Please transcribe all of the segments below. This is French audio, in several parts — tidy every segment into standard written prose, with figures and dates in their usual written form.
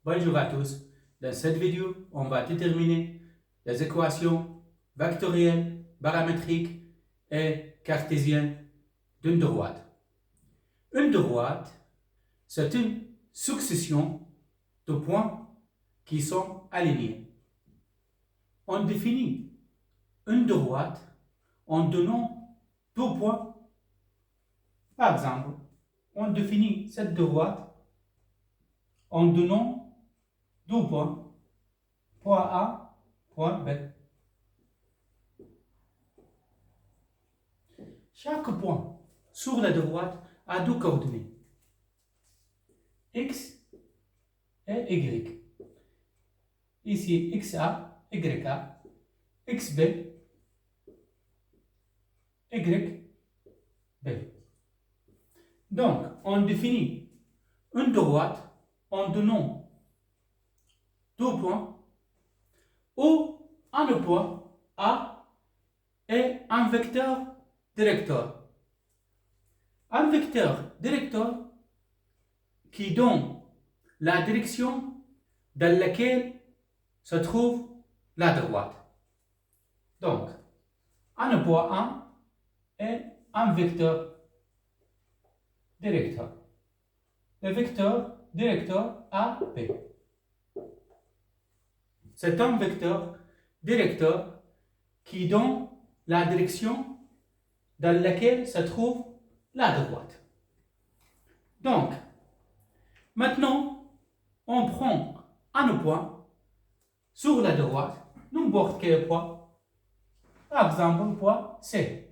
Bonjour à tous. Dans cette vidéo, on va déterminer les équations vectorielles, paramétriques et cartésiennes d'une droite. Une droite, c'est une succession de points qui sont alignés. On définit une droite en donnant deux points. Par exemple, on définit cette droite en donnant deux points, point A, point B. Chaque point sur la droite a deux coordonnées, x et y. Ici, xa, ya, xb, yb. Donc, on définit une droite en donnant deux points où un point A est un vecteur directeur. Un vecteur directeur qui donne la direction dans laquelle se trouve la droite. Donc, un point A est un vecteur directeur. Le vecteur directeur AB. C'est un vecteur directeur qui donne la direction dans laquelle se trouve la droite. Donc, maintenant, on prend un point sur la droite, n'importe quel point, par exemple, point C.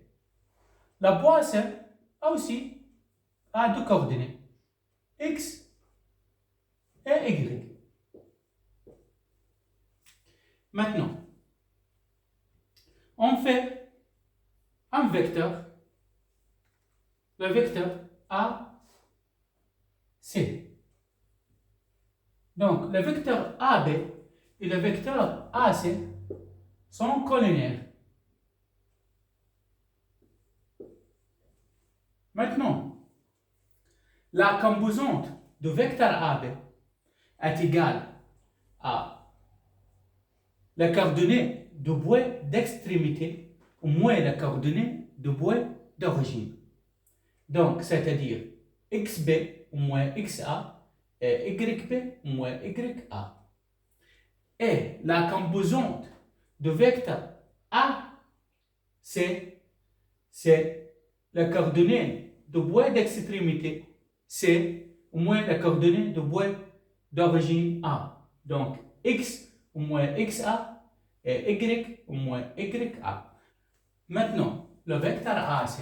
La point C a aussi deux coordonnées, x et y. Maintenant, on fait un vecteur, le vecteur AC. Donc, le vecteur AB et le vecteur AC sont collinaires. Maintenant, la composante du vecteur AB est égale à la coordonnée de bois d'extrémité moins la coordonnée de bois d'origine. Donc, c'est-à-dire xb moins xa et yb moins ya. Et la composante de vecteur A, c'est la coordonnée de bois d'extrémité C moins la coordonnée de bois d'origine A. Donc, x moins xa et y moins ya. Maintenant, le vecteur AC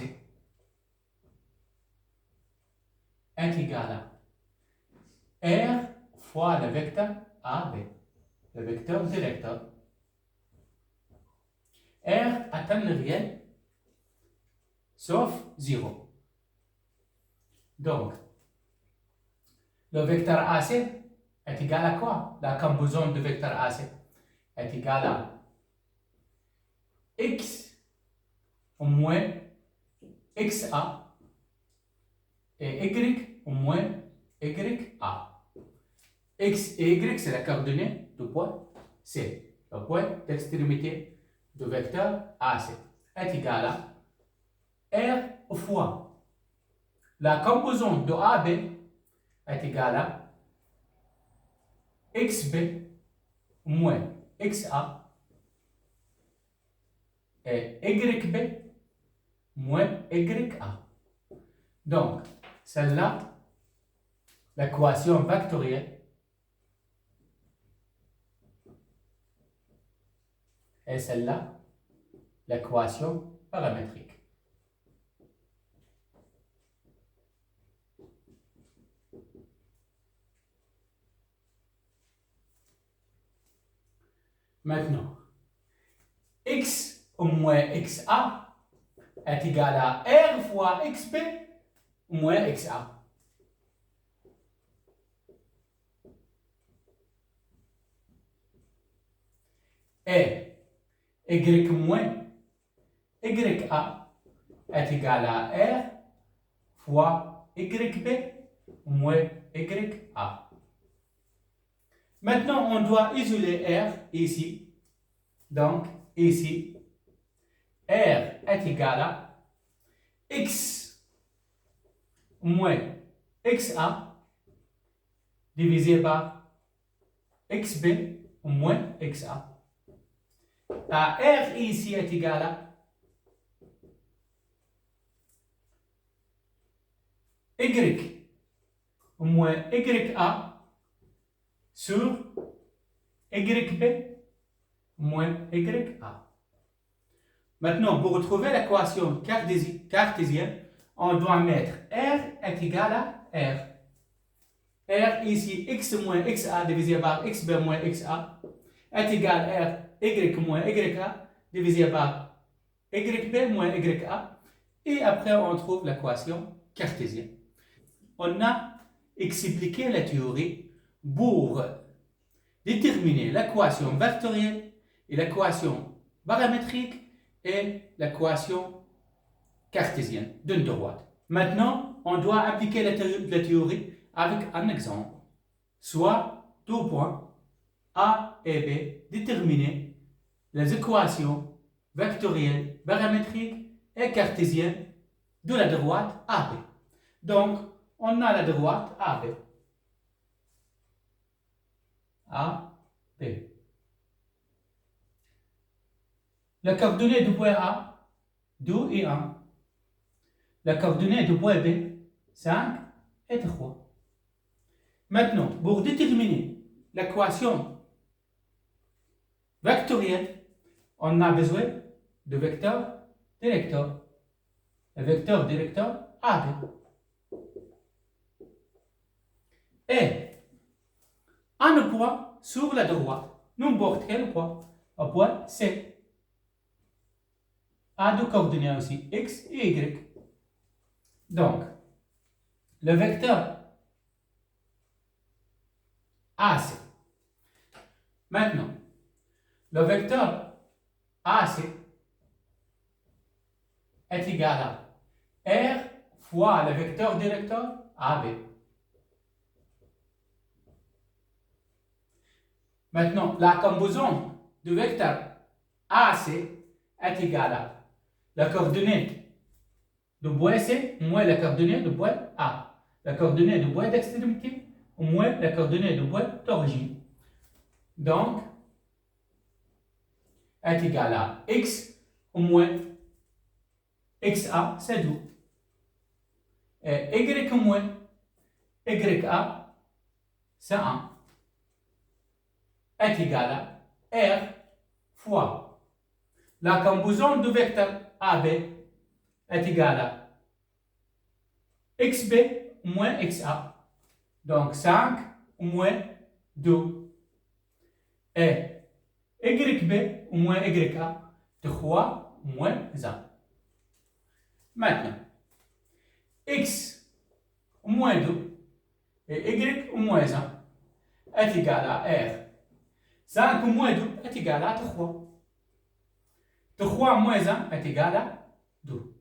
est égal à R fois le vecteur AB, le vecteur directeur. R est un réel sauf 0. Donc, le vecteur AC est égal à quoi? La composante du vecteur AC est égale à x moins xa et y moins ya. X et y, c'est la coordonnée du point C. Le point d'extrémité du vecteur AC est égal à R fois la composante de AB est égale à xb moins xa et yb moins ya. Donc, celle-là, l'équation vectorielle, et celle-là, l'équation paramétrique. Maintenant, x moins xa est égal à R fois xb moins xa. Et y moins ya est égal à R fois yb moins ya. Maintenant, on doit isoler R ici. Donc, ici, R est égal à X moins XA divisé par XB moins XA. R ici est égal à Y moins YA sur YB moins YA. Maintenant, pour retrouver l'équation cartésienne, on doit mettre R est égal à R. R ici, X moins XA divisé par XB moins XA est égal à R, Y moins YA divisé par YB moins YA. Et après, on trouve l'équation cartésienne. On a expliqué la théorie pour déterminer l'équation vectorielle et l'équation paramétrique et l'équation cartésienne d'une droite. Maintenant, on doit appliquer la théorie avec un exemple. Soit deux points A et B, déterminer les équations vectorielles, paramétriques et cartésiennes de la droite AB. Donc, on a la droite AB. AB. La coordonnée du point A, 2 et 1. La coordonnée du point B, 5 et 3. Maintenant, pour déterminer l'équation vectorielle, on a besoin de vecteur-directeur. Le vecteur-directeur AB. Et un point sur la droite, n'importe quel point, un point C. A deux coordonnées aussi, X et Y. Donc, le vecteur AC. Maintenant, le vecteur AC est égal à R fois le vecteur directeur AB. Maintenant, la composante du vecteur AC est égale à la coordonnée du point C moins la coordonnée du point A. La coordonnée du point d'extrémité moins la coordonnée du point d'origine. Donc, est égal à X moins XA, c'est 2. Et Y moins YA, c'est 1. Est égal à R fois la composante du vecteur AB est égale à XB moins XA. Donc 5 moins 2. Et YB moins YA, 3 moins 1. Maintenant, X moins 2 et Y moins 1 est égal à R. 5 moins 2 est égal à 3. 3 moins 1 est égal à 2.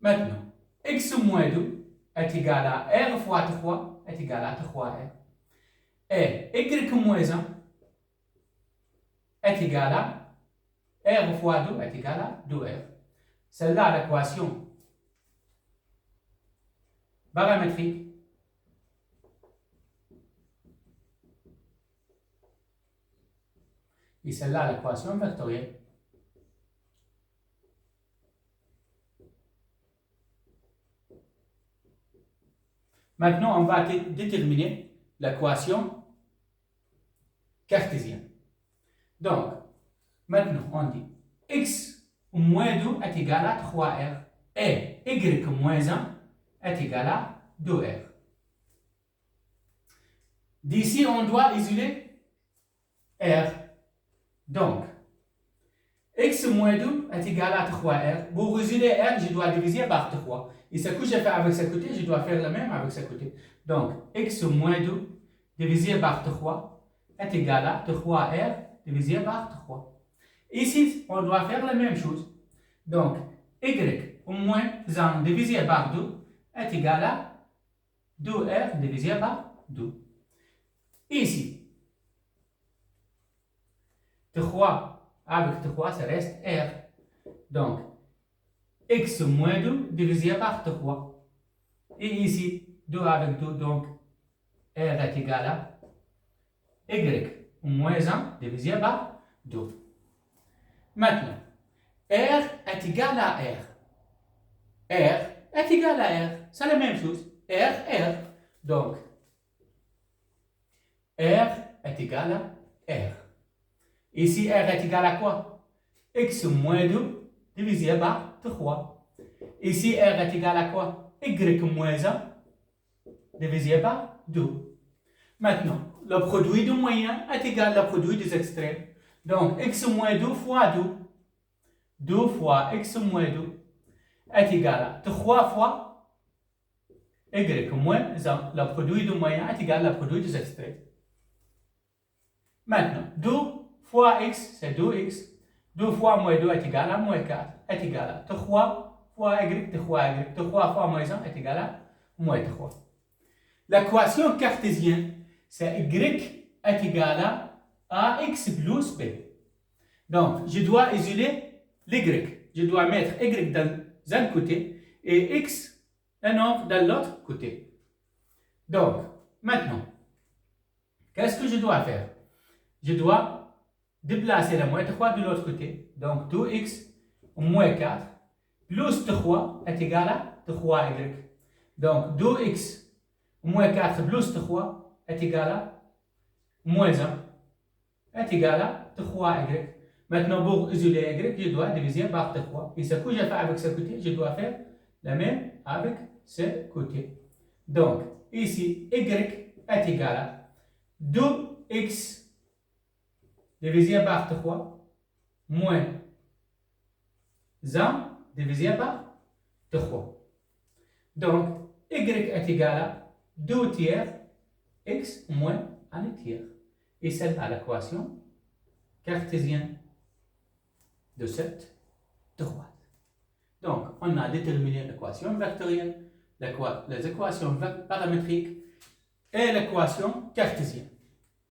Maintenant, X moins 2 est égal à R fois 3 est égal à 3R. Et Y moins 1 est égal à R fois 2 est égal à 2R. C'est là l'équation paramétrique. Et c'est là l'équation vectorielle. Maintenant, on va déterminer l'équation cartésienne. Donc, maintenant, on dit X moins 2 est égal à 3R et Y moins 1 est égal à 2R. D'ici, on doit isoler R. Donc, X moins 2 est égal à 3R. Pour isoler R, je dois diviser par 3. Et ce que j'ai fait avec ce côté, je dois faire le même avec ce côté. Donc, X moins 2 divisé par 3 est égal à 3R divisé par 3. Ici, on doit faire la même chose. Donc, Y moins 1 divisé par 2 est égal à 2R divisé par 2. Ici, 3 avec 3, ça reste R. Donc, x moins 2 divisé par 3. Et ici, 2 avec 2, donc R est égal à y moins 1 divisé par 2. Maintenant, R est égal à R. R est égal à R. C'est la même chose. R. Donc, R est égal à R. Ici, R est égal à quoi? X moins 2 divisé par 3. Ici, R est égal à quoi? Y moins 1 divisé par 2. Maintenant, le produit du moyen est égal au produit des extrêmes. Donc, x moins 2 fois 2. 2 fois x moins 2 est égal à 3 fois y moins 1. Le produit du moyen est égal au produit des extrêmes. Maintenant, 2 fois x, c'est 2x. 2 fois moins 2 est égal à moins 4, est égal à 3 fois y, 3 fois moins 1 est égal à moins 3. L'équation cartésienne, c'est y est égal à ax plus b. Donc, je dois isoler l'y. Je dois mettre y dans un côté et x, un nombre dans l'autre côté. Donc, maintenant, qu'est-ce que je dois faire? Je dois déplacer la moins 3 de l'autre côté. Donc, 2x moins 4 plus 3 est égal à 3y. Donc, 2x moins 4 plus 3 est égal à moins 1 est égal à 3y. Maintenant, pour isoler y, je dois diviser par 3. Et ce que je fais avec ce côté, je dois faire la même avec ce côté. Donc, ici, y est égal à 2x divisé par 3 moins 1 divisé par 3. Donc, y est égal à 2 tiers x moins 1 tiers. Et c'est à l'équation cartésienne de cette droite. Donc, on a déterminé l'équation vectorielle, les équations paramétriques et l'équation cartésienne.